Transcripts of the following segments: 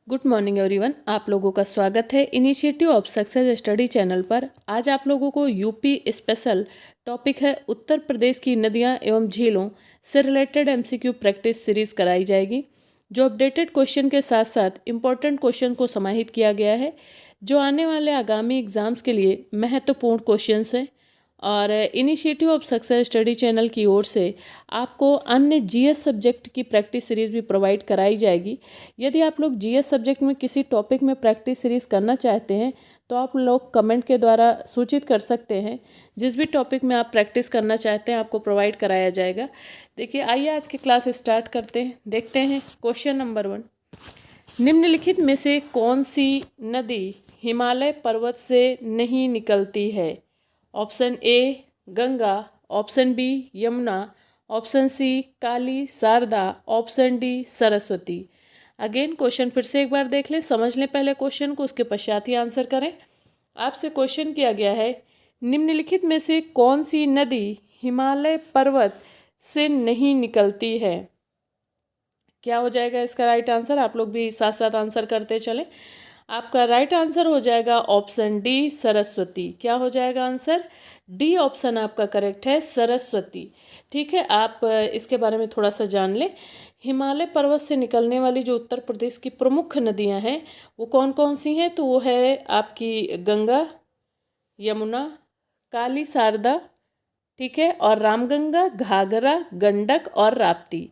Good morning everyone, आप लोगों का स्वागत है initiative of success study channel पर। आज आप लोगों को यूपी स्पेशल टॉपिक है उत्तर प्रदेश की नदियां एवं झीलों से रिलेटेड एमसीक्यू प्रैक्टिस सीरीज कराई जाएगी, जो अपडेटेड क्वेश्चन के साथ साथ इम्पोर्टेंट क्वेश्चन को समाहित किया गया है, जो आने वाले आगामी एग्जाम्स के लिए महत्वपूर्ण क्वेश्चंस हैं। और initiative of success study channel की ओर से आपको अन्य जीएस सब्जेक्ट की प्रैक्टिस सीरीज भी प्रोवाइड कराई जाएगी। यदि आप लोग जीएस सब्जेक्ट में किसी टॉपिक में प्रैक्टिस सीरीज करना चाहते हैं तो आप लोग कमेंट के द्वारा सूचित कर सकते हैं। जिस भी टॉपिक में आप प्रैक्टिस करना चाहते हैं आपको प्रोवाइड कराया जाएगा। देखिए, आइए आज की क्लास स्टार्ट करते हैं। देखते हैं क्वेश्चन नंबर 1। निम्नलिखित में से कौन सी नदी हिमालय पर्वत से नहीं निकलती है? Option A Ganga, option B Yamuna, option C Kali Sharda, option D Saraswati. Again question फिर से एक बार देख लें, समझ लें पहले क्वेश्चन को, उसके पश्चात ही आंसर करें। आपसे क्वेश्चन किया गया है, निम्नलिखित में से कौन सी नदी हिमालय पर्वत से नहीं निकलती है? क्या हो जाएगा इसका राइट आंसर? आप लोग भी साथ साथ आंसर करते चलें। आपका राइट आंसर हो जाएगा ऑप्शन डी सरस्वती। क्या हो जाएगा आंसर? डी ऑप्शन आपका करेक्ट है, सरस्वती। ठीक है, आप इसके बारे में थोड़ा सा जान लें। हिमालय पर्वत से निकलने वाली जो उत्तर प्रदेश की प्रमुख नदियां हैं वो कौन कौन सी हैं? तो वो है आपकी गंगा, यमुना, काली शारदा, ठीक है, और रामगंगा, घाघरा, गंडक और राप्ती।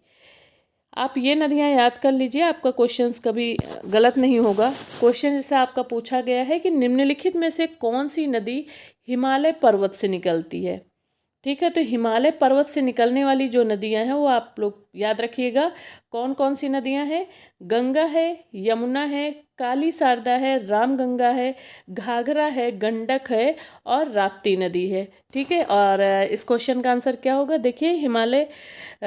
आप ये नदियाँ याद कर लीजिए, आपका क्वेश्चंस कभी गलत नहीं होगा। क्वेश्चन जैसे आपका पूछा गया है कि निम्नलिखित में से कौन सी नदी हिमालय पर्वत से निकलती है। ठीक है, तो हिमालय पर्वत से निकलने वाली जो नदियां हैं वो आप लोग याद रखिएगा। कौन कौन सी नदियां हैं? गंगा है, यमुना है, काली शारदा है, रामगंगा है, घाघरा है, गंडक है और राप्ती नदी है। ठीक है, और इस क्वेश्चन का आंसर क्या होगा? देखिए,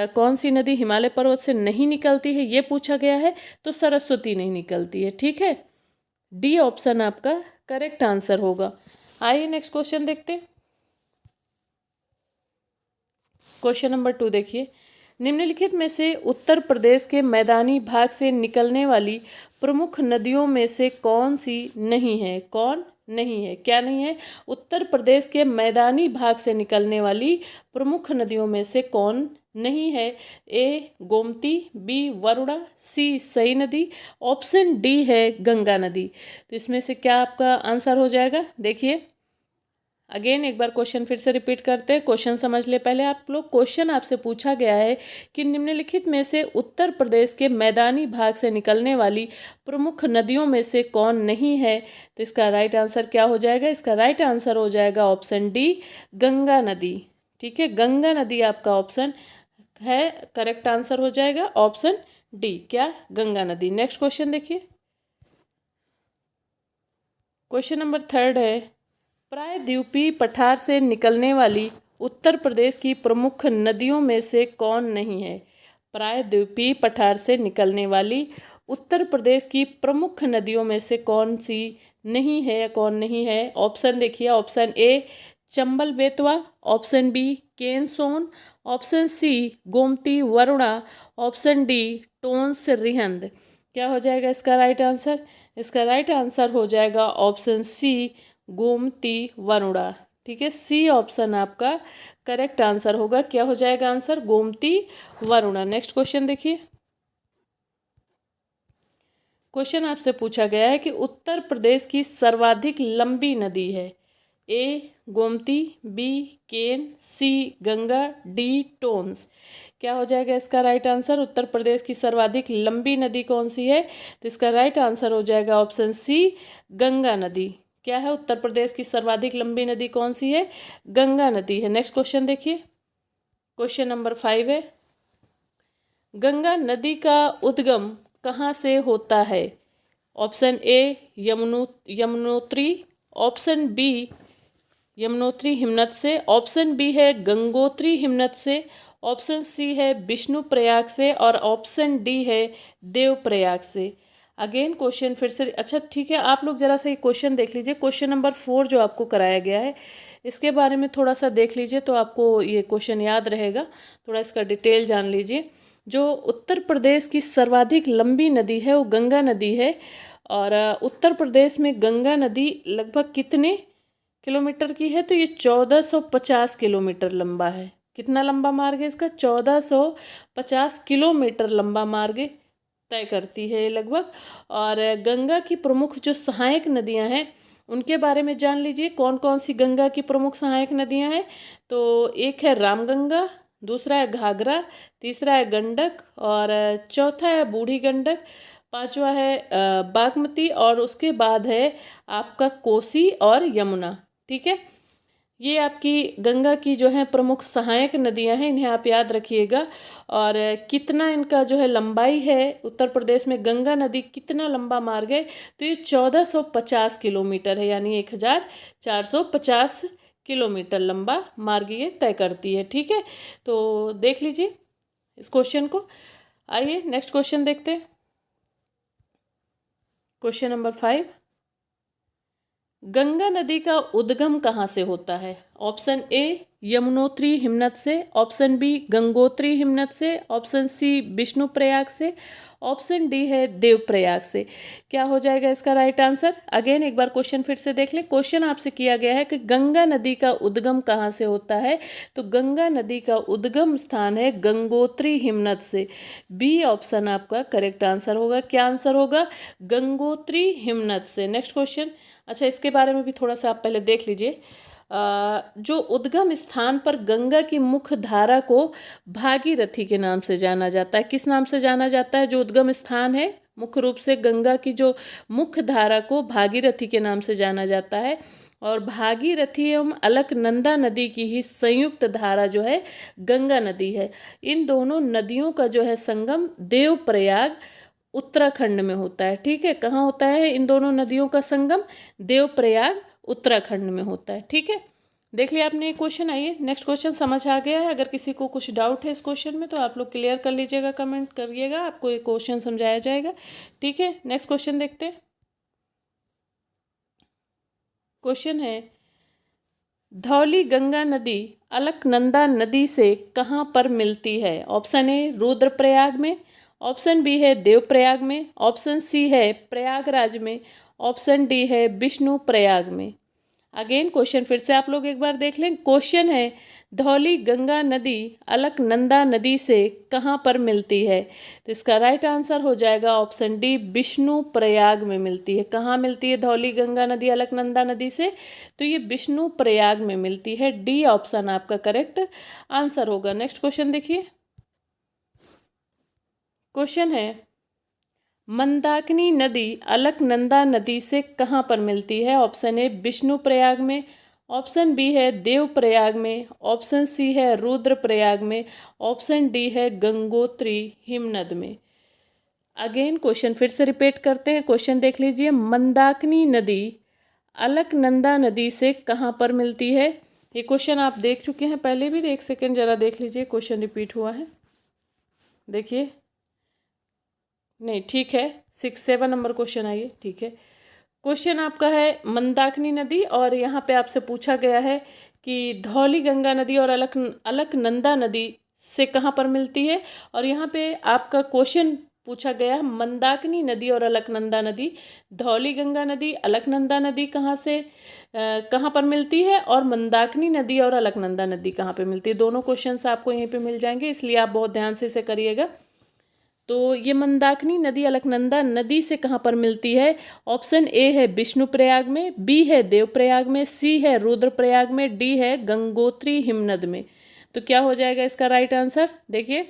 कौन सी नदी हिमालय पर्वत से नहीं निकलती है ये पूछा गया है, तो सरस्वती नहीं निकलती है। ठीक है, डी ऑप्शन आपका करेक्ट आंसर होगा। आइए नेक्स्ट क्वेश्चन देखते हैं। क्वेश्चन नंबर 2 देखिए, निम्नलिखित में से उत्तर प्रदेश के मैदानी भाग से निकलने वाली प्रमुख नदियों में से कौन सी नहीं है? कौन नहीं है? क्या नहीं है? उत्तर प्रदेश के मैदानी भाग से निकलने वाली प्रमुख नदियों में से कौन नहीं है? ए गोमती, बी वरुणा, सी सई नदी, ऑप्शन डी है गंगा नदी। तो इसमें से क्या आपका आंसर हो जाएगा? देखिए, अगेन एक बार क्वेश्चन फिर से रिपीट करते हैं। क्वेश्चन समझ ले पहले आप लोग। क्वेश्चन आपसे पूछा गया है कि निम्नलिखित में से उत्तर प्रदेश के मैदानी भाग से निकलने वाली प्रमुख नदियों में से कौन नहीं है? तो इसका राइट आंसर क्या हो जाएगा? इसका राइट आंसर हो जाएगा ऑप्शन डी गंगा नदी। ठीक है, गंगा नदी आपका ऑप्शन है, करेक्ट आंसर हो जाएगा ऑप्शन डी, क्या? गंगा नदी। नेक्स्ट क्वेश्चन देखिए, क्वेश्चन नंबर 3 है, प्रायद्वीपीय पठार से निकलने वाली उत्तर प्रदेश की प्रमुख नदियों में से कौन नहीं है? प्रायद्वीपीय पठार से निकलने वाली उत्तर प्रदेश की प्रमुख नदियों में से कौन सी नहीं है या कौन नहीं है? ऑप्शन देखिए, option A Chambal Betwa, option B Ken Son, option C Gomti Varuna, option D Tons Rihand. क्या हो जाएगा इसका राइट आंसर? इसका राइट आंसर हो जाएगा ऑप्शन सी गोमती वरुणा। ठीक है, सी ऑप्शन आपका करेक्ट आंसर होगा। क्या हो जाएगा answer? Gomti Varuna. Next question देखिए, क्वेश्चन आपसे पूछा गया है कि उत्तर प्रदेश की सर्वाधिक लंबी नदी है। ए गोमती, बी केन, सी गंगा, डी टोन्स। क्या हो जाएगा इसका राइट आंसर? उत्तर प्रदेश की सर्वाधिक लंबी नदी कौन सी है? तो इसका राइट आंसर हो जाएगा ऑप्शन सी गंगा नदी। क्या है? उत्तर प्रदेश की सर्वाधिक लंबी नदी कौन सी है? गंगा नदी है। नेक्स्ट क्वेश्चन देखिए, क्वेश्चन नंबर 5 है, गंगा नदी का उद्गम कहाँ से होता है? Option A Yamunotri, option B Yamunotri हिमनद से, ऑप्शन बी है गंगोत्री हिमनद से, ऑप्शन सी है विष्णु प्रयाग से और ऑप्शन डी है देव प्रयाग से। अगेन क्वेश्चन फिर से, अच्छा ठीक है, आप लोग जरा सा ये क्वेश्चन देख लीजिए। क्वेश्चन नंबर 4 जो आपको कराया गया है इसके बारे में थोड़ा सा देख लीजिए तो आपको ये क्वेश्चन याद रहेगा। थोड़ा इसका डिटेल जान लीजिए। जो उत्तर प्रदेश की सर्वाधिक लंबी नदी है वो गंगा नदी है। और उत्तर प्रदेश में गंगा नदी लगभग कितने किलोमीटर की है? तो ये 1450 किलोमीटर लंबा है। कितना लंबा मार्ग है इसका? 1450 किलोमीटर लंबा मार्ग तय करती है ये लगभग। और गंगा की प्रमुख जो सहायक नदियां हैं उनके बारे में जान लीजिए। कौन कौन सी गंगा की प्रमुख सहायक नदियां हैं? तो एक है रामगंगा, दूसरा है घाघरा, तीसरा है गंडक और चौथा है बूढ़ी गंडक, पांचवा है बागमती और उसके बाद है आपका कोसी और यमुना। ठीक है, ये आपकी गंगा की जो है प्रमुख सहायक नदियां हैं, इन्हें आप याद रखिएगा। और कितना इनका जो है लंबाई है, उत्तर प्रदेश में गंगा नदी कितना लंबा मार्ग है? तो ये 1450 किलोमीटर है, यानी 1450 किलोमीटर लंबा मार्ग ये तय करती है। ठीक है, तो देख लीजिए इस क्वेश्चन को। आइए नेक्स्ट क्वेश्चन देखते हैं। क्वेश्चन नंबर 5, गंगा नदी का उद्गम कहाँ से होता है? ऑप्शन ए यमुनोत्री हिमनद से, ऑप्शन बी गंगोत्री हिमनद से, ऑप्शन सी विष्णुप्रयाग से, ऑप्शन डी है देवप्रयाग से। क्या हो जाएगा इसका राइट आंसर? अगेन एक बार क्वेश्चन फिर से देख लें। क्वेश्चन आपसे किया गया है कि गंगा नदी का उद्गम कहाँ से होता है? तो गंगा नदी का उद्गम स्थान है गंगोत्री हिमनद से। बी ऑप्शन आपका करेक्ट आंसर होगा। क्या आंसर होगा? गंगोत्री हिमनद से। Next question. अच्छा, इसके बारे में भी थोड़ा सा आप पहले देख लीजिए। जो उद्गम स्थान पर गंगा की मुख्य धारा को भागीरथी के नाम से जाना जाता है। किस नाम से जाना जाता है? जो उद्गम स्थान है मुख्य रूप से गंगा की जो मुख्य धारा को भागीरथी के नाम से जाना जाता है। और भागीरथी एवं अलकनंदा नदी की ही संयुक्त धारा जो है गंगा नदी है। इन दोनों नदियों का जो है संगम देवप्रयाग उत्तराखंड में होता है। ठीक है, कहाँ होता है इन दोनों नदियों का संगम? देवप्रयाग उत्तराखंड में होता है। ठीक है, देख लिया आपने ये क्वेश्चन। आइए नेक्स्ट क्वेश्चन। समझ आ गया है? अगर किसी को कुछ डाउट है इस क्वेश्चन में तो आप लोग क्लियर कर लीजिएगा, कमेंट करिएगा, आपको ये क्वेश्चन समझाया जाएगा। ठीक है, नेक्स्ट क्वेश्चन देखते हैं। क्वेश्चन है, धौली गंगा नदी अलकनंदा नदी से कहाँ पर मिलती है? ऑप्शन ए रुद्रप्रयाग में, ऑप्शन बी है देवप्रयाग में, ऑप्शन सी है प्रयागराज में, ऑप्शन डी है विष्णु प्रयाग में। अगेन क्वेश्चन फिर से आप लोग एक बार देख लें। क्वेश्चन है, धौली गंगा नदी अलकनंदा नदी से कहाँ पर मिलती है? तो इसका राइट आंसर हो जाएगा ऑप्शन डी विष्णु प्रयाग में मिलती है। कहाँ मिलती है धौली गंगा नदी अलकनंदा नदी से? तो ये विष्णु प्रयाग में मिलती है। डी ऑप्शन आपका करेक्ट आंसर होगा। नेक्स्ट क्वेश्चन देखिए। क्वेश्चन है, मंदाकिनी नदी अलकनंदा नदी से कहाँ पर मिलती है? ऑप्शन ए विष्णु प्रयाग में, ऑप्शन बी है देवप्रयाग में, ऑप्शन सी है रुद्रप्रयाग में, ऑप्शन डी है गंगोत्री हिमनद में। अगेन क्वेश्चन फिर से रिपीट करते हैं। क्वेश्चन देख लीजिए। मंदाकिनी नदी अलकनंदा नदी से कहाँ पर मिलती है? ये क्वेश्चन आप देख चुके हैं पहले भी, एक सेकेंड जरा देख लीजिए, क्वेश्चन रिपीट हुआ है। देखिए, नहीं ठीक है, 6-7 नंबर क्वेश्चन आइए। ठीक है, क्वेश्चन आपका है मंदाकिनी नदी और यहाँ पे आपसे पूछा गया है कि धौली गंगा नदी और अलकनंदा नदी से कहाँ पर मिलती है। और यहाँ पे आपका क्वेश्चन पूछा गया मंदाकिनी नदी और अलकनंदा नदी, धौली गंगा नदी अलकनंदा नदी कहाँ पर मिलती है और मंदाकिनी नदी और अलकनंदा नदी कहाँ पे मिलती है। दोनों क्वेश्चंस आपको यहीं पे मिल जाएंगे, इसलिए आप बहुत ध्यान से इसे करिएगा। तो ये मंदाकिनी नदी अलकनंदा नदी से कहाँ पर मिलती है? ऑप्शन ए है विष्णुप्रयाग में, बी है देवप्रयाग में, सी है रुद्रप्रयाग में, डी है गंगोत्री हिमनद में। तो क्या हो जाएगा इसका राइट आंसर? देखिए,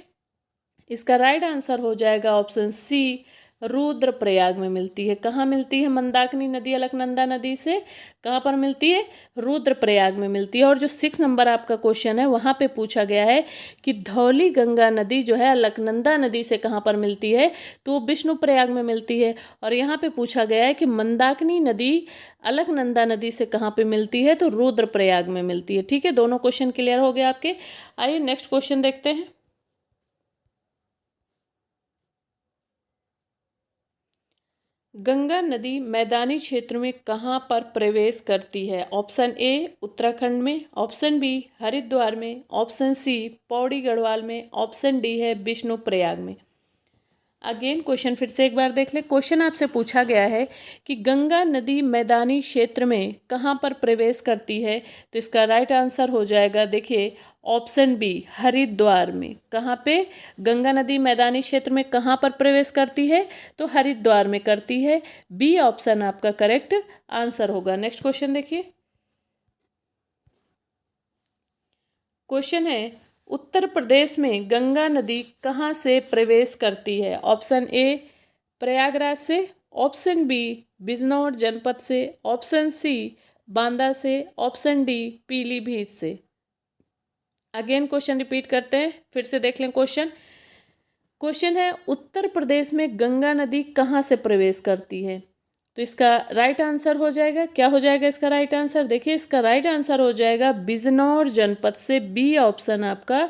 इसका राइट आंसर हो जाएगा ऑप्शन सी, रुद्रप्रयाग में मिलती है। कहाँ मिलती है मंदाकिनी नदी अलकनंदा नदी से? कहाँ पर मिलती है? रुद्रप्रयाग में मिलती है। और जो 6 नंबर आपका क्वेश्चन है वहाँ पे पूछा गया है कि धौली गंगा नदी जो है अलकनंदा नदी से कहाँ पर मिलती है? तो वो विष्णुप्रयाग में मिलती है। और यहाँ पे पूछा गया है कि मंदाकिनी नदी अलकनंदा नदी से कहाँ पे मिलती है? तो रुद्रप्रयाग में मिलती है। ठीक है, दोनों क्वेश्चन क्लियर हो गए आपके। आइए नेक्स्ट क्वेश्चन देखते हैं। गंगा नदी मैदानी क्षेत्र में कहाँ पर प्रवेश करती है? ऑप्शन ए उत्तराखंड में, ऑप्शन बी हरिद्वार में, ऑप्शन सी पौड़ी गढ़वाल में, ऑप्शन डी है विष्णुप्रयाग में। अगेन क्वेश्चन फिर से एक बार देख ले। क्वेश्चन आपसे पूछा गया है कि गंगा नदी मैदानी क्षेत्र में कहाँ पर प्रवेश करती है, तो इसका राइट आंसर हो जाएगा, देखिए ऑप्शन बी हरिद्वार में। कहाँ पे? गंगा नदी मैदानी क्षेत्र में कहाँ पर प्रवेश करती है? तो हरिद्वार में करती है। बी ऑप्शन आपका करेक्ट आंसर होगा। नेक्स्ट क्वेश्चन देखिए। क्वेश्चन है उत्तर प्रदेश में गंगा नदी कहाँ से प्रवेश करती है? ऑप्शन ए प्रयागराज से, ऑप्शन बी बिजनौर जनपद से, ऑप्शन सी बांदा से, ऑप्शन डी पीलीभीत से। अगेन क्वेश्चन रिपीट करते हैं, फिर से देख लें क्वेश्चन। क्वेश्चन है उत्तर प्रदेश में गंगा नदी कहाँ से प्रवेश करती है? तो इसका राइट आंसर हो जाएगा, क्या हो जाएगा इसका राइट आंसर? देखिए इसका राइट आंसर हो जाएगा बिजनौर जनपद से। बी ऑप्शन आपका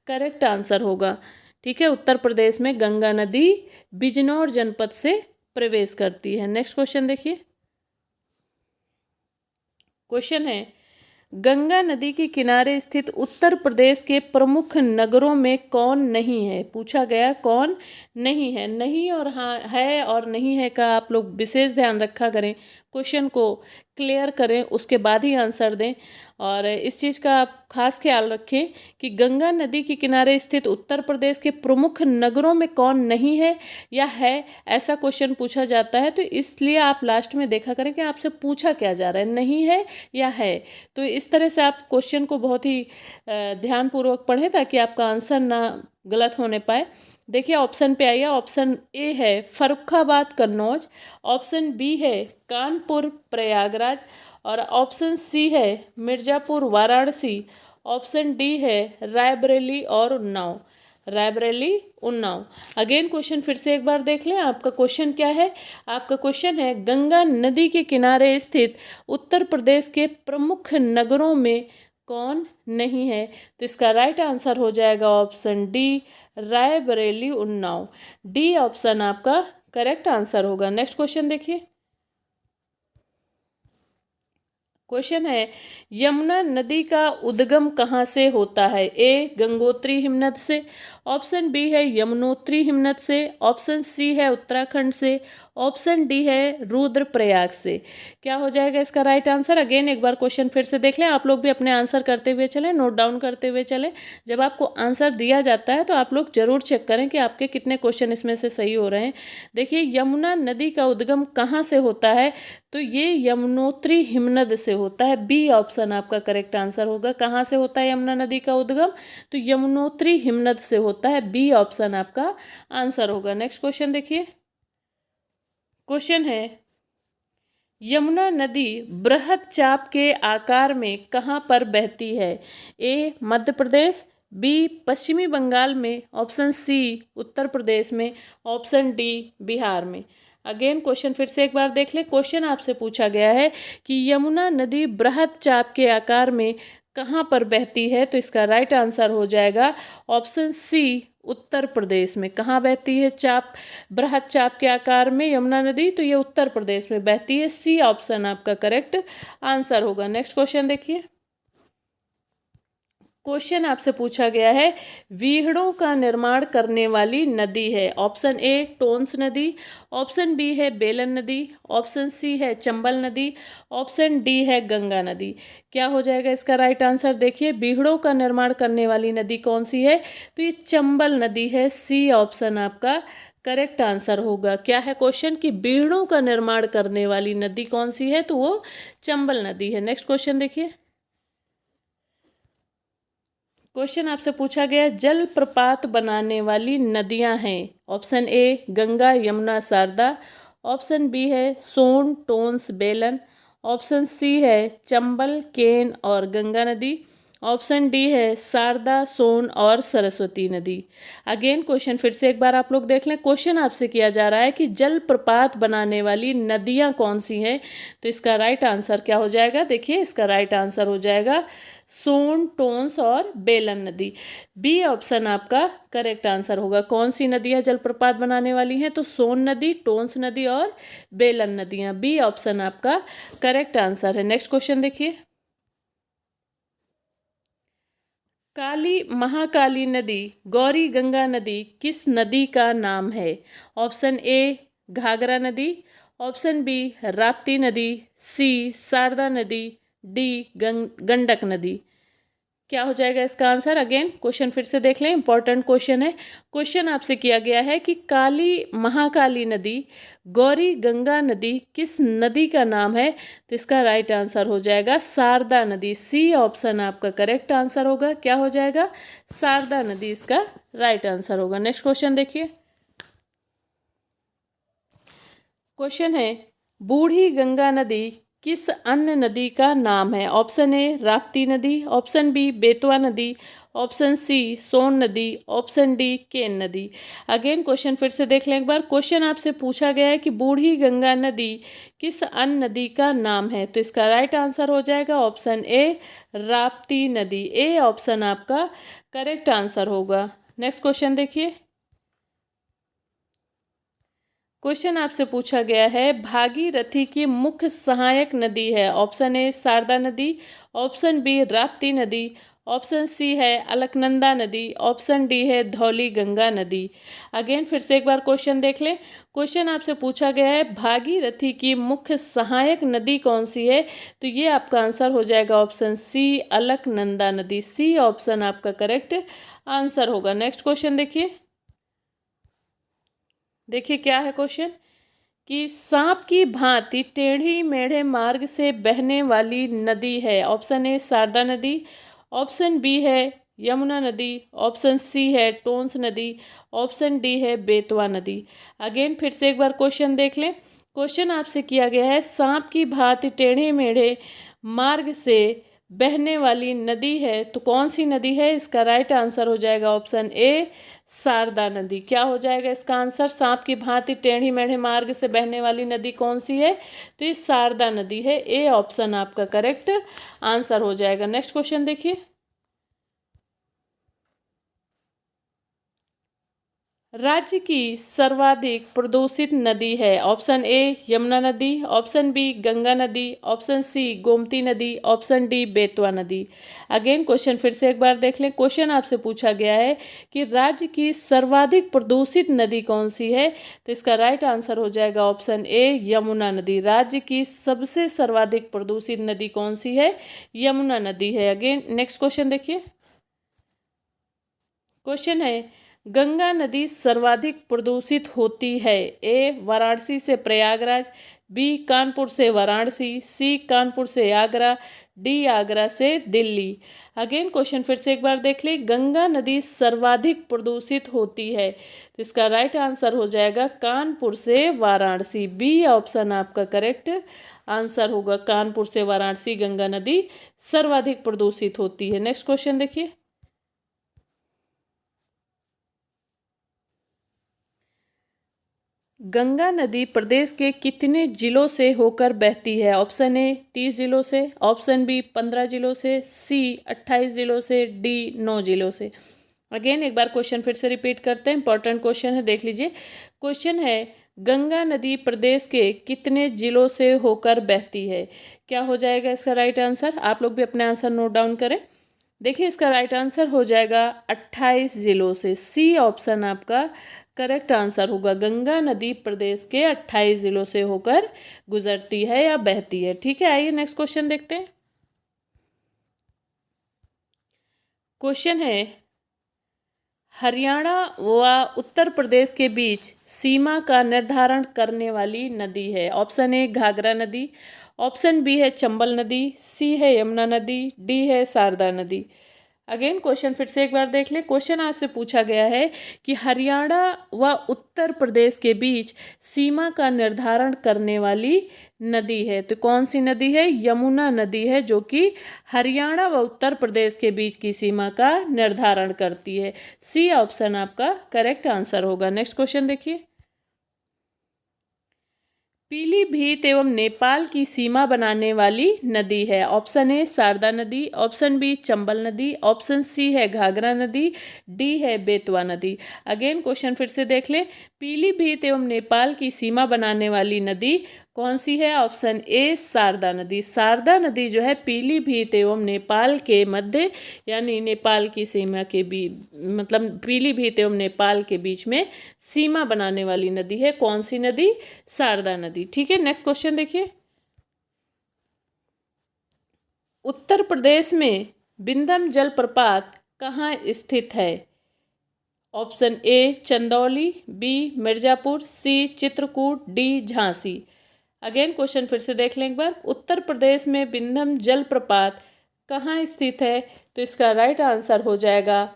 करेक्ट आंसर होगा। ठीक है, उत्तर प्रदेश में गंगा नदी बिजनौर जनपद से प्रवेश करती है। नेक्स्ट क्वेश्चन देखिए। क्वेश्चन है गंगा नदी के किनारे स्थित उत्तर प्रदेश के प्रमुख नगरों में कौन नहीं है? पूछा गया कौन नहीं है। नहीं और हाँ है और नहीं है का आप लोग विशेष ध्यान रखा करें, क्वेश्चन को क्लियर करें उसके बाद ही आंसर दें। और इस चीज़ का आप खास ख्याल रखें कि गंगा नदी के किनारे स्थित उत्तर प्रदेश के प्रमुख नगरों में कौन नहीं है या है, ऐसा क्वेश्चन पूछा जाता है। तो इसलिए आप लास्ट में देखा करें कि आपसे पूछा क्या जा रहा है, नहीं है या है। तो इस तरह से आप क्वेश्चन को बहुत ही ध्यानपूर्वक पढ़ें ताकि आपका आंसर ना गलत होने पाए। देखिए ऑप्शन पे आइए। ऑप्शन ए है फर्रुखाबाद कन्नौज, ऑप्शन बी है कानपुर प्रयागराज, और ऑप्शन सी है मिर्ज़ापुर वाराणसी, ऑप्शन डी है रायबरेली और उन्नाव। रायबरेली उन्नाव। अगेन क्वेश्चन फिर से एक बार देख लें। आपका क्वेश्चन क्या है? आपका क्वेश्चन है गंगा नदी के किनारे स्थित उत्तर प्रदेश के प्रमुख नगरों में कौन नहीं है? तो इसका राइट आंसर हो जाएगा option D Raebareli Unnao. D option आपका करेक्ट आंसर होगा। नेक्स्ट क्वेश्चन देखिए। क्वेश्चन है यमुना नदी का उद्गम कहाँ से होता है? ए गंगोत्री हिमनद से, ऑप्शन बी है यमुनोत्री हिमनद से, ऑप्शन सी है उत्तराखंड से, ऑप्शन डी है रुद्रप्रयाग से। क्या हो जाएगा इसका राइट आंसर? अगेन एक बार क्वेश्चन फिर से देख लें। आप लोग भी अपने आंसर करते हुए चलें, नोट डाउन करते हुए चलें। जब आपको आंसर दिया जाता है तो आप लोग जरूर चेक करें कि आपके कितने क्वेश्चन इसमें से सही हो रहे हैं। देखिए यमुना नदी का उद्गम कहाँ से होता है? तो ये यमुनोत्री हिमनद से होता है। बी ऑप्शन आपका करेक्ट आंसर होगा। कहाँ से होता है यमुना नदी का उद्गम? तो यमुनोत्री हिमनद से होता है। बी ऑप्शन आपका आंसर होगा। नेक्स्ट क्वेश्चन देखिए। क्वेश्चन है यमुना नदी बृहद चाप के आकार में कहाँ पर बहती है? ए मध्य प्रदेश, बी पश्चिमी बंगाल में, ऑप्शन सी उत्तर प्रदेश में, ऑप्शन डी बिहार में। अगेन क्वेश्चन फिर से एक बार देख ले। क्वेश्चन आपसे पूछा गया है कि यमुना नदी बृहद चाप के आकार में कहाँ पर बहती है? तो इसका राइट आंसर हो जाएगा ऑप्शन सी उत्तर प्रदेश में। कहाँ बहती है चाप, बृहद चाप के आकार में यमुना नदी? तो ये उत्तर प्रदेश में बहती है। सी ऑप्शन आपका करेक्ट आंसर होगा। नेक्स्ट क्वेश्चन देखिए। क्वेश्चन आपसे पूछा गया है व्यूहों का निर्माण करने वाली नदी है। ऑप्शन ए टोंस नदी, ऑप्शन बी है बेलन नदी, ऑप्शन सी है चंबल नदी, ऑप्शन डी है गंगा नदी। क्या हो जाएगा इसका राइट आंसर? देखिए व्यूहों का निर्माण करने वाली नदी कौन सी है? तो ये चंबल नदी है। सी ऑप्शन आपका करेक्ट आंसर होगा। क्या है क्वेश्चन कि व्यूहों का निर्माण करने वाली नदी कौन सी है? तो वो चंबल नदी है। नेक्स्ट क्वेश्चन देखिए। क्वेश्चन आपसे पूछा गया जल प्रपात बनाने वाली नदियां हैं। Option A Ganga Yamuna Sharda, option B है सोन टोंस बेलन, ऑप्शन सी है चंबल केन और गंगा नदी, ऑप्शन डी है शारदा सोन और सरस्वती नदी। अगेन क्वेश्चन फिर से एक बार आप लोग देख लें। क्वेश्चन आपसे किया जा रहा है कि जल प्रपात बनाने वाली नदियां कौन सी हैं? तो इसका राइट आंसर क्या हो जाएगा? देखिए इसका राइट आंसर हो जाएगा सोन, टोंस और बेलन नदी। बी ऑप्शन आपका करेक्ट आंसर होगा। कौन सी नदियां जलप्रपात बनाने वाली हैं? तो सोन नदी, टोंस नदी और बेलन नदियां। बी ऑप्शन आपका करेक्ट आंसर है। नेक्स्ट क्वेश्चन देखिए। काली महाकाली नदी, गौरी गंगा नदी किस नदी का नाम है? ऑप्शन ए घाघरा नदी, ऑप्शन बी राप्ती नदी, सी शारदा नदी, डी गंडक नदी। क्या हो जाएगा इसका आंसर? अगेन क्वेश्चन फिर से देख लें, इंपॉर्टेंट क्वेश्चन है। क्वेश्चन आपसे किया गया है कि काली महाकाली नदी, गौरी गंगा नदी किस नदी का नाम है? तो इसका राइट आंसर हो जाएगा शारदा नदी। सी ऑप्शन आपका करेक्ट आंसर होगा। क्या हो जाएगा? शारदा नदी इसका राइट आंसर होगा। नेक्स्ट क्वेश्चन देखिए। क्वेश्चन है, बूढ़ी गंगा नदी किस अन्य नदी का नाम है? ऑप्शन ए राप्ती नदी, ऑप्शन बी बेतवा नदी, ऑप्शन सी सोन नदी, ऑप्शन डी केन नदी। अगेन क्वेश्चन फिर से देख लें एक बार। क्वेश्चन आपसे पूछा गया है कि बूढ़ी गंगा नदी किस अन्य नदी का नाम है? तो इसका राइट आंसर हो जाएगा ऑप्शन ए राप्ती नदी। ए ऑप्शन आपका करेक्ट आंसर होगा। नेक्स्ट क्वेश्चन देखिए। क्वेश्चन आपसे पूछा गया है, भागीरथी की मुख्य सहायक नदी है। ऑप्शन ए शारदा नदी, ऑप्शन बी राप्ती नदी, ऑप्शन सी है अलकनंदा नदी, ऑप्शन डी है धौली गंगा नदी। अगेन फिर से एक बार क्वेश्चन देख लें। क्वेश्चन आपसे पूछा गया है, भागीरथी की मुख्य सहायक नदी कौन सी है? तो ये आपका आंसर हो जाएगा ऑप्शन सी अलकनंदा नदी। सी ऑप्शन आपका करेक्ट आंसर होगा। नेक्स्ट क्वेश्चन देखिए। देखिए क्या है क्वेश्चन कि सांप की भांति टेढ़ी मेढ़े मार्ग से बहने वाली नदी है। ऑप्शन ए शारदा नदी, ऑप्शन बी है यमुना नदी, ऑप्शन सी है टोंस नदी, ऑप्शन डी है बेतवा नदी। अगेन फिर से एक बार क्वेश्चन देख लें। क्वेश्चन आपसे किया गया है, सांप की भांति टेढ़े मेढ़े मार्ग से बहने वाली नदी है तो कौन सी नदी है? इसका राइट आंसर हो जाएगा ऑप्शन ए शारदा नदी। क्या हो जाएगा इसका आंसर? सांप की भांति टेढ़ी मेढ़े मार्ग से बहने वाली नदी कौन सी है? तो ये शारदा नदी है। ए ऑप्शन आपका करेक्ट आंसर हो जाएगा। नेक्स्ट क्वेश्चन देखिए। राज्य की सर्वाधिक प्रदूषित नदी है। ऑप्शन ए यमुना नदी, ऑप्शन बी गंगा नदी, ऑप्शन सी गोमती नदी, ऑप्शन डी बेतवा नदी। अगेन क्वेश्चन फिर से एक बार देख लें। क्वेश्चन आपसे पूछा गया है कि राज्य की सर्वाधिक प्रदूषित नदी कौन सी है? तो इसका राइट आंसर हो जाएगा ऑप्शन ए यमुना नदी। राज्य की सबसे सर्वाधिक प्रदूषित नदी कौन सी है? यमुना नदी है। अगेन नेक्स्ट क्वेश्चन देखिए। क्वेश्चन है, गंगा नदी सर्वाधिक प्रदूषित होती है। ए वाराणसी से प्रयागराज, बी कानपुर से वाराणसी, सी कानपुर से आगरा, डी आगरा से दिल्ली। अगेन क्वेश्चन फिर से एक बार देख ले। गंगा नदी सर्वाधिक प्रदूषित होती है तो इसका राइट आंसर हो जाएगा कानपुर से वाराणसी। बी ऑप्शन आपका करेक्ट आंसर होगा। कानपुर से वाराणसी गंगा नदी सर्वाधिक प्रदूषित होती है। नेक्स्ट क्वेश्चन देखिए। गंगा नदी प्रदेश के कितने जिलों से होकर बहती है? ऑप्शन ए 30 जिलों से, ऑप्शन बी 15 जिलों से, सी 28 जिलों से, डी 9 जिलों से। अगेन एक बार क्वेश्चन फिर से रिपीट करते हैं, इंपॉर्टेंट क्वेश्चन है, देख लीजिए। क्वेश्चन है, गंगा नदी प्रदेश के कितने जिलों से होकर बहती है? क्या हो जाएगा इसका राइट आंसर? आप लोग भी अपने आंसर नोट डाउन करें। देखिए इसका राइट आंसर हो जाएगा 28 जिलों से। सी ऑप्शन आपका करेक्ट आंसर होगा। गंगा नदी प्रदेश के 28 जिलों से होकर गुजरती है या बहती है। ठीक है, आइए नेक्स्ट क्वेश्चन देखते हैं। क्वेश्चन है, हरियाणा व उत्तर प्रदेश के बीच सीमा का निर्धारण करने वाली नदी है। ऑप्शन ए घाघरा नदी, ऑप्शन बी है चंबल नदी, सी है यमुना नदी, डी है शारदा नदी। अगेन क्वेश्चन फिर से एक बार देख लें। क्वेश्चन आपसे पूछा गया है कि हरियाणा व उत्तर प्रदेश के बीच सीमा का निर्धारण करने वाली नदी है तो कौन सी नदी है? यमुना नदी है, जो कि हरियाणा व उत्तर प्रदेश के बीच की सीमा का निर्धारण करती है। सी ऑप्शन आपका करेक्ट आंसर होगा। नेक्स्ट क्वेश्चन देखिए। पीलीभीत एवं नेपाल की सीमा बनाने वाली नदी है? ऑप्शन ए शारदा नदी, ऑप्शन बी चंबल नदी, ऑप्शन सी है घाघरा नदी, डी है बेतवा नदी। अगेन क्वेश्चन फिर से देख लें। पीलीभीत एवं नेपाल की सीमा बनाने वाली नदी कौन सी है? ऑप्शन ए शारदा नदी। शारदा नदी जो है पीलीभीत एवं नेपाल के मध्य यानी नेपाल की सीमा के मतलब पीलीभीत एवं नेपाल के बीच में सीमा बनाने वाली नदी है। कौन सी नदी? शारदा नदी। ठीक है, नेक्स्ट क्वेश्चन देखिए। उत्तर प्रदेश में बिंदम जलप्रपात कहाँ स्थित है? Option A Chandauli, B Mirzapur, C Chitrakoot, D Jhansi. Again question फिर से देख लें एक बार। उत्तर प्रदेश में बिंदम जलप्रपात कहाँ स्थित है? तो इसका राइट आंसर हो जाएगा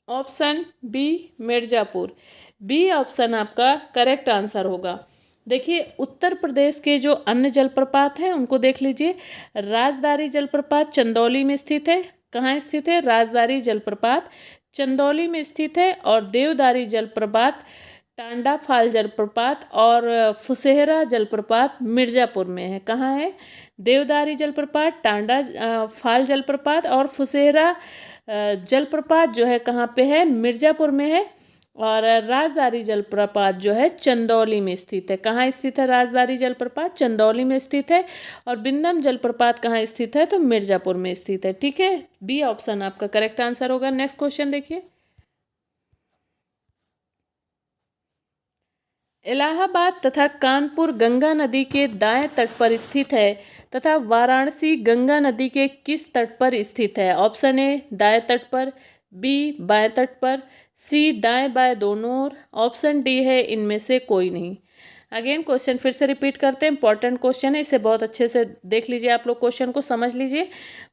option B Mirzapur. B option आपका करेक्ट आंसर होगा। देखिए उत्तर प्रदेश के जो अन्य जलप्रपात हैं उनको देख लीजिए। राजदारी जलप्रपात चंदौली में स्थित है। कहाँ स्थित है? राजदारी जलप्रपात चंदौली में स्थित है। और देवदारी जलप्रपात, टांडा फाल जलप्रपात और फुसेहरा जलप्रपात मिर्जापुर में है। कहाँ है? देवदारी जलप्रपात, टांडा फाल जलप्रपात और फुसेहरा जलप्रपात जो है कहाँ पे है? मिर्जापुर में है। और राजदारी जलप्रपात जो है चंदौली में स्थित है। कहाँ स्थित है राजदारी जलप्रपात? चंदौली में स्थित है। और बिंदम जलप्रपात कहाँ स्थित है? तो मिर्जापुर में स्थित है। ठीक है, बी ऑप्शन आपका करेक्ट आंसर होगा। नेक्स्ट क्वेश्चन देखिए। इलाहाबाद तथा कानपुर गंगा नदी के दाएं तट पर स्थित है तथा वाराणसी गंगा नदी के किस तट पर स्थित है? ऑप्शन ए दाएं तट पर, बी बाएं तट पर, सी दाएं बाएं दोनों ओर, ऑप्शन डी है इनमें से कोई नहीं। अगेन क्वेश्चन फिर से रिपीट करते हैं। इंपॉर्टेंट क्वेश्चन है, इसे बहुत अच्छे से देख लीजिए, आप लोग क्वेश्चन को समझ लीजिए।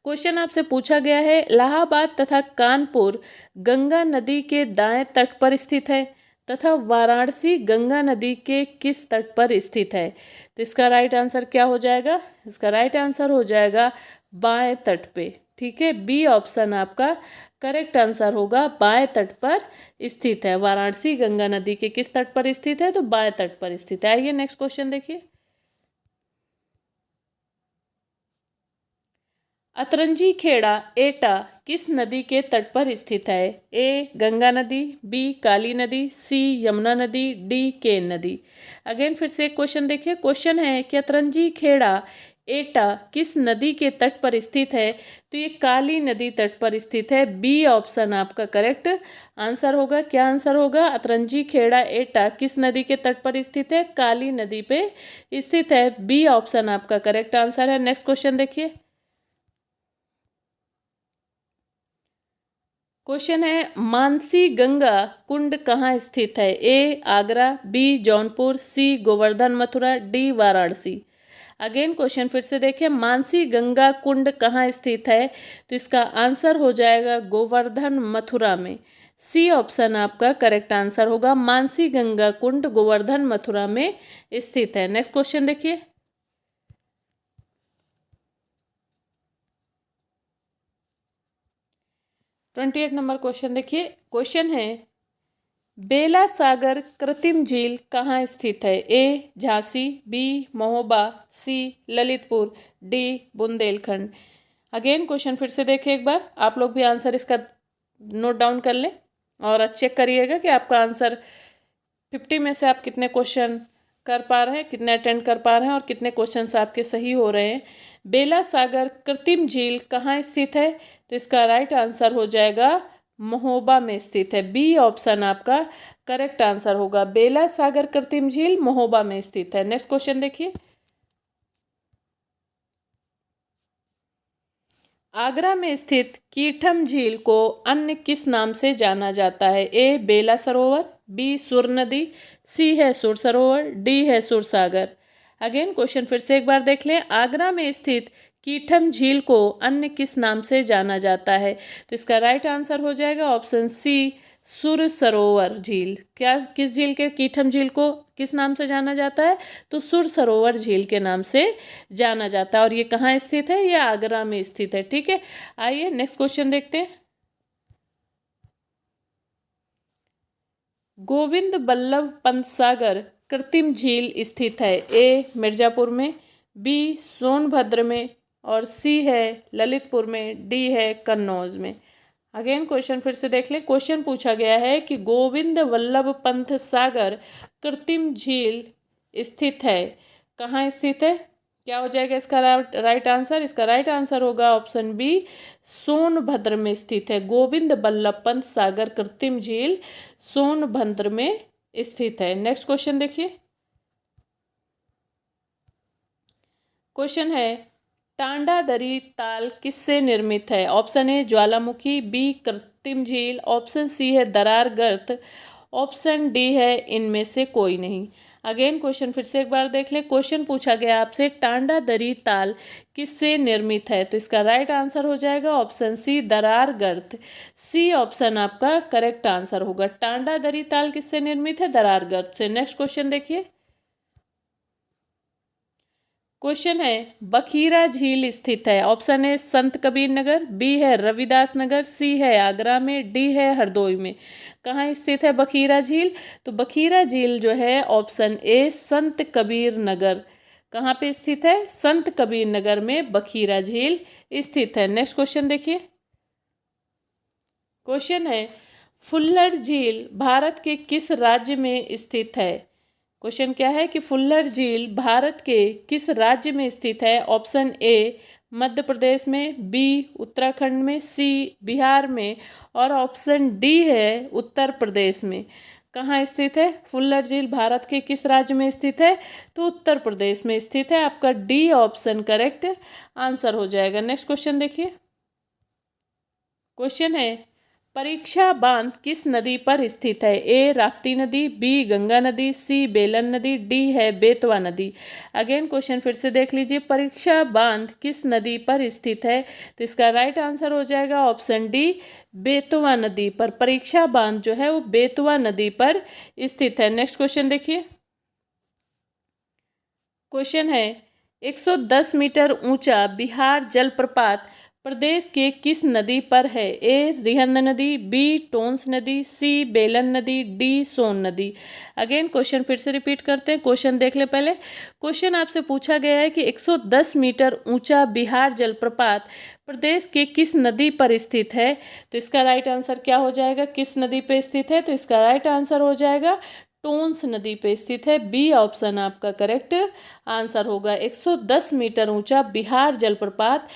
क्वेश्चन आपसे पूछा गया है इलाहाबाद तथा कानपुर गंगा नदी के दाएं तट पर स्थित है तथा वाराणसी गंगा नदी के किस तट पर स्थित है? तो इसका राइट आंसर क्या हो जाएगा? इसका राइट आंसर हो जाएगा बाएं तट पे। ठीक है, बी ऑप्शन आपका करेक्ट आंसर होगा, बाएं तट पर स्थित है। वाराणसी गंगा नदी के किस तट पर स्थित है? तो बाएं तट पर स्थित है। आइए नेक्स्ट क्वेश्चन देखिए। अतरंजी खेड़ा एटा किस नदी के तट पर स्थित है? ए गंगा नदी, बी काली नदी, सी यमुना नदी, डी केन नदी। अगेन फिर से एक क्वेश्चन देखिए। क्वेश्चन है कि अतरंजी खेड़ा एटा किस नदी के तट पर स्थित है? तो ये काली नदी तट पर स्थित है। बी ऑप्शन आपका करेक्ट आंसर होगा। क्या आंसर होगा? अतरंजी खेड़ा एटा किस नदी के तट पर स्थित है? काली नदी पे स्थित है। बी ऑप्शन आपका करेक्ट आंसर है। नेक्स्ट क्वेश्चन देखिए। क्वेश्चन है मानसी गंगा कुंड कहाँ स्थित है? A Agra, B Jaunpur, C Govardhan Mathura, D Varanasi. Again question फिर से देखें। मानसी गंगा कुंड कहाँ स्थित है? तो इसका आंसर हो जाएगा गोवर्धन मथुरा में। सी ऑप्शन आपका करेक्ट आंसर होगा। मानसी गंगा कुंड गोवर्धन मथुरा में स्थित है। नेक्स्ट क्वेश्चन देखिए। 28 नंबर क्वेश्चन देखिए। क्वेश्चन है बेला सागर कृत्रिम झील कहाँ स्थित है? A Jhansi, B Mahoba, C Lalitpur, D Bundelkhand. Again question फिर से देखिए एक बार। आप लोग भी आंसर इसका नोट डाउन कर लें और चेक करिएगा कि आपका आंसर 50 में से आप कितने क्वेश्चन कर पा रहे हैं, कितने अटेंड कर पा रहे हैं और कितने क्वेश्चंस आपके सही हो रहे हैं। बेला सागर कृत्रिम झील कहाँ स्थित है? तो इसका राइट आंसर हो जाएगा महोबा में स्थित है। बी ऑप्शन आपका करेक्ट आंसर होगा। बेला सागर कृत्रिम झील महोबा में स्थित है। नेक्स्ट क्वेश्चन देखिए। आगरा में स्थित कीठम झील को अन्य किस नाम से जाना जाता है? ए बेला सरोवर, बी सुर नदी, सी है सुर सरोवर, डी है सुरसागर। अगेन क्वेश्चन फिर से एक बार देख लें। आगरा में स्थित कीठम झील को अन्य किस नाम से जाना जाता है? तो इसका राइट आंसर हो जाएगा ऑप्शन सी सुर सरोवर झील। क्या किस झील के कीठम झील को किस नाम से जाना जाता है? तो सुर सरोवर झील के नाम से जाना जाता है। और ये कहाँ स्थित है? ये आगरा में स्थित है। ठीक है, आइए नेक्स्ट क्वेश्चन देखते हैं। गोविंद बल्लभ पंत सागर कृत्रिम झील स्थित है? ए मिर्जापुर में, बी सोनभद्र में, और सी है ललितपुर में, डी है कन्नौज में। अगेन क्वेश्चन फिर से देख लें। क्वेश्चन पूछा गया है कि गोविंद वल्लभ पंत सागर कृत्रिम झील स्थित है, कहाँ स्थित है? क्या हो जाएगा इसका राइट आंसर? इसका राइट आंसर होगा ऑप्शन बी, सोनभद्र में स्थित है। गोविंद वल्लभ पंत सागर कृत्रिम झील सोनभद्र में स्थित है। नेक्स्ट क्वेश्चन देखिए। क्वेश्चन है टांडादरी ताल किससे निर्मित है? ऑप्शन ए ज्वालामुखी, बी कृत्रिम झील, ऑप्शन सी है दरार गर्त, ऑप्शन डी है इनमें से कोई नहीं। अगेन क्वेश्चन फिर से एक बार देख लें। क्वेश्चन पूछा गया आपसे टांडादरी ताल किससे निर्मित है, तो इसका राइट आंसर हो जाएगा ऑप्शन सी दरार गर्त। सी ऑप्शन आपका करेक्ट आंसर होगा। टांडादरी ताल किससे निर्मित है? दरार गर्त से। नेक्स्ट क्वेश्चन देखिए। क्वेश्चन है बखीरा झील स्थित है? ऑप्शन ए संत कबीर नगर, बी है रविदास नगर, सी है आगरा में, डी है हरदोई में। कहाँ स्थित है बखीरा झील? तो बखीरा झील जो है ऑप्शन ए संत कबीर नगर। कहाँ पे स्थित है? संत कबीर नगर में बखीरा झील स्थित है। नेक्स्ट क्वेश्चन देखिए। क्वेश्चन है फुल्लर झील भारत के किस राज्य में स्थित है? क्वेश्चन क्या है कि फुल्लर झील भारत के किस राज्य में स्थित है? ऑप्शन ए मध्य प्रदेश में, बी उत्तराखंड में, सी बिहार में, और ऑप्शन डी है उत्तर प्रदेश में। कहाँ स्थित है फुल्लर झील? भारत के किस राज्य में स्थित है? तो उत्तर प्रदेश में स्थित है। आपका डी ऑप्शन करेक्ट आंसर हो जाएगा। नेक्स्ट क्वेश्चन देखिए। क्वेश्चन है परीक्षा बांध किस नदी पर स्थित है? ए राप्ती नदी, बी गंगा नदी, सी बेलन नदी, डी है बेतवा नदी। अगेन क्वेश्चन फिर से देख लीजिए। परीक्षा बांध किस नदी पर स्थित है? तो इसका राइट आंसर हो जाएगा ऑप्शन डी बेतवा नदी पर। परीक्षा बांध जो है वो बेतवा नदी पर स्थित है। नेक्स्ट क्वेश्चन देखिए। क्वेश्चन है 110 मीटर ऊंचा बिहार जलप्रपात प्रदेश के किस नदी पर है? ए रिहंद नदी, बी टोंस नदी, सी बेलन नदी, डी सोन नदी। अगेन क्वेश्चन फिर से रिपीट करते हैं। क्वेश्चन देख ले पहले। क्वेश्चन आपसे पूछा गया है कि 110 मीटर ऊंचा बिहार जलप्रपात प्रदेश के किस नदी पर स्थित है? तो इसका राइट आंसर क्या हो जाएगा? किस नदी पर स्थित है? तो इसका राइट आंसर हो जाएगा टोंस नदी पे स्थित है। बी ऑप्शन आपका करेक्ट आंसर होगा। 110 मीटर ऊंचा बिहार जलप्रपात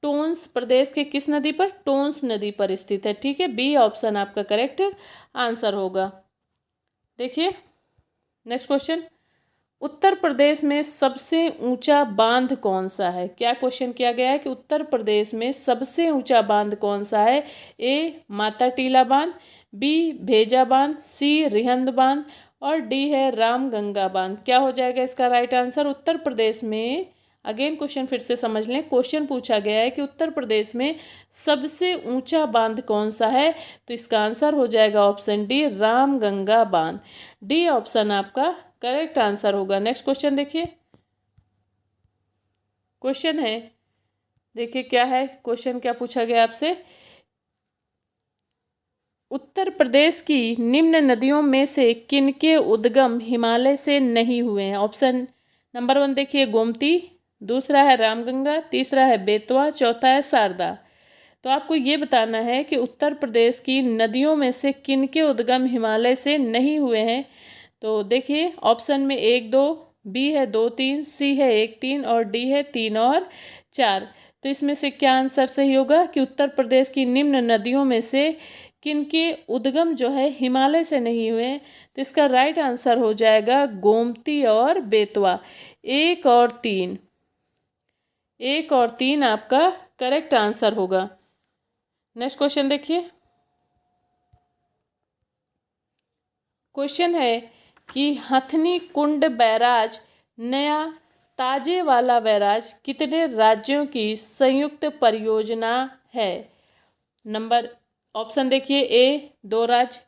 टोंस प्रदेश के किस नदी पर? टोंस नदी पर स्थित है। ठीक है, बी ऑप्शन आपका करेक्ट आंसर होगा। देखिए नेक्स्ट क्वेश्चन। उत्तर प्रदेश में सबसे ऊंचा बांध कौन सा है? क्या क्वेश्चन किया गया है कि उत्तर प्रदेश में सबसे ऊंचा बांध कौन सा है? ए माता टीला बांध, बी भेजा बांध, सी रिहंद बांध, और डी है रामगंगा बांध। क्या हो जाएगा इसका राइट आंसर? उत्तर प्रदेश में, अगेन क्वेश्चन फिर से समझ लें। क्वेश्चन पूछा गया है कि उत्तर प्रदेश में सबसे ऊंचा बांध कौन सा है? तो इसका आंसर हो जाएगा ऑप्शन डी रामगंगा बांध। डी ऑप्शन आपका करेक्ट आंसर होगा। नेक्स्ट क्वेश्चन देखिए। क्वेश्चन है, देखिए क्या है क्वेश्चन, क्या पूछा गया आपसे। उत्तर प्रदेश की निम्न नदियों में से किनके उद्गम हिमालय से नहीं हुए हैं? ऑप्शन नंबर 1 देखिए गोमती, दूसरा है रामगंगा, तीसरा है बेतवा, चौथा है शारदा। तो आपको ये बताना है कि उत्तर प्रदेश की नदियों में से किनके उद्गम हिमालय से नहीं हुए हैं। तो देखिए ऑप्शन में 1 2, बी है 2 3, सी है 1 3, और डी है 3 और 4। तो इसमें से क्या आंसर सही होगा कि उत्तर प्रदेश की निम्न नदियों में से किनके उद्गम जो है हिमालय से नहीं हुए? तो इसका राइट आंसर हो जाएगा गोमती और बेतवा। 1 और 3, 1 और 3 आपका करेक्ट आंसर होगा। नेक्स्ट क्वेश्चन देखिए। क्वेश्चन है कि हथनी कुंड बैराज नया ताजे वाला बैराज कितने राज्यों की संयुक्त परियोजना है? नंबर ऑप्शन देखिए। ए 2 राज्य,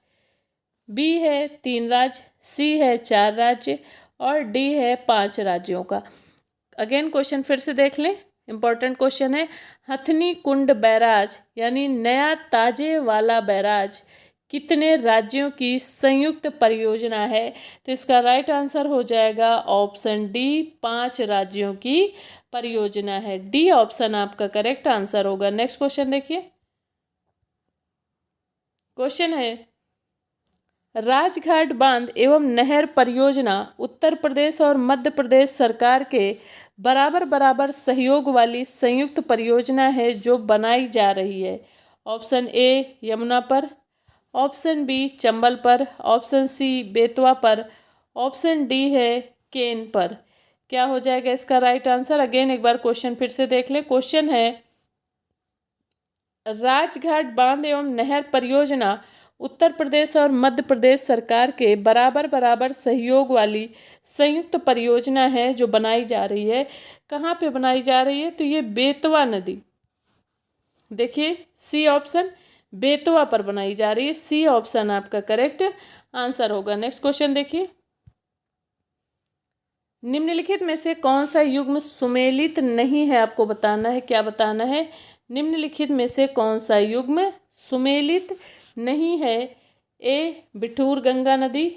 बी है 3 राज्य, सी है 4 राज्य, और डी है 5 राज्यों का। अगेन क्वेश्चन फिर से देख लें, इंपॉर्टेंट क्वेश्चन है। हथनी कुंड बैराज यानी नया ताजे वाला बैराज कितने राज्यों की संयुक्त परियोजना है? तो इसका राइट आंसर हो जाएगा ऑप्शन डी, 5 राज्यों की परियोजना है। डी ऑप्शन आपका करेक्ट आंसर होगा। नेक्स्ट क्वेश्चन देखिए। क्वेश्चन है, राजघाट बांध एवं नहर परियोजना उत्तर प्रदेश और मध्य प्रदेश सरकार के बराबर बराबर सहयोग वाली संयुक्त परियोजना है जो बनाई जा रही है। ऑप्शन ए यमुना पर, ऑप्शन बी चंबल पर, ऑप्शन सी बेतवा पर, ऑप्शन डी है केन पर। क्या हो जाएगा इसका राइट आंसर? अगेन एक बार क्वेश्चन फिर से देख ले। क्वेश्चन है, राजघाट बांध एवं नहर परियोजना उत्तर प्रदेश और मध्य प्रदेश सरकार के बराबर बराबर सहयोग वाली संयुक्त परियोजना है जो बनाई जा रही है। कहाँ पे बनाई जा रही है? तो ये बेतवा नदी, देखिए सी ऑप्शन, बेतवा पर बनाई जा रही है। सी ऑप्शन आपका करेक्ट आंसर होगा। नेक्स्ट क्वेश्चन देखिए। निम्नलिखित में से कौन सा युग्म सुमेलित नहीं है? आपको बताना है। क्या बताना है? निम्नलिखित में से कौन सा युग्म सुमेलित नहीं है? ए बिठूर गंगा नदी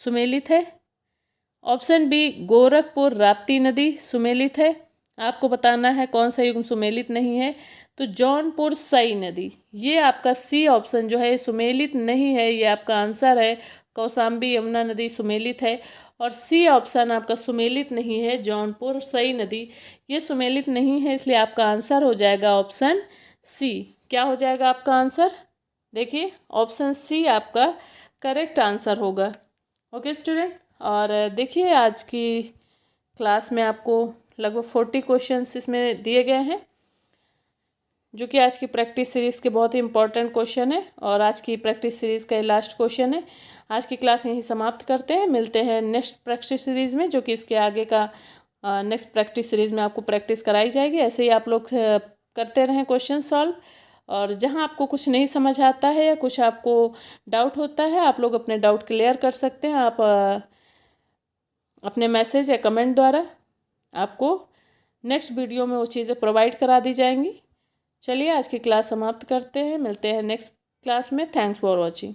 सुमेलित है, ऑप्शन बी गोरखपुर राप्ती नदी सुमेलित है। आपको बताना है कौन सा युग्म सुमेलित नहीं है। तो जौनपुर सई नदी, ये आपका सी ऑप्शन जो है सुमेलित नहीं है, ये आपका आंसर है। कौशाम्बी यमुना नदी सुमेलित है और सी ऑप्शन आपका सुमेलित नहीं है, जौनपुर सई नदी ये सुमेलित नहीं है, इसलिए आपका आंसर हो जाएगा ऑप्शन सी। क्या हो जाएगा आपका आंसर? देखिए ऑप्शन सी आपका करेक्ट आंसर होगा। ओके स्टूडेंट, और देखिए आज की क्लास में आपको लगभग 40 क्वेश्चंस इसमें दिए गए हैं जो कि आज की प्रैक्टिस सीरीज़ के बहुत ही इंपॉर्टेंट क्वेश्चन है और आज की प्रैक्टिस सीरीज़ का लास्ट क्वेश्चन है। आज की क्लास यहीं समाप्त करते हैं। मिलते हैं नेक्स्ट प्रैक्टिस सीरीज़ में, जो कि इसके आगे का नेक्स्ट प्रैक्टिस सीरीज़ में आपको प्रैक्टिस कराई जाएगी। ऐसे ही आप लोग करते रहें क्वेश्चन सॉल्व, और जहां आपको कुछ नहीं समझ आता है या कुछ आपको डाउट होता है, आप लोग अपने डाउट क्लियर कर सकते हैं। आप अपने मैसेज या कमेंट द्वारा आपको नेक्स्ट वीडियो में वो चीज़ें प्रोवाइड करा दी जाएंगी। चलिए आज की क्लास समाप्त करते हैं। मिलते हैं नेक्स्ट क्लास में। Thanks for watching.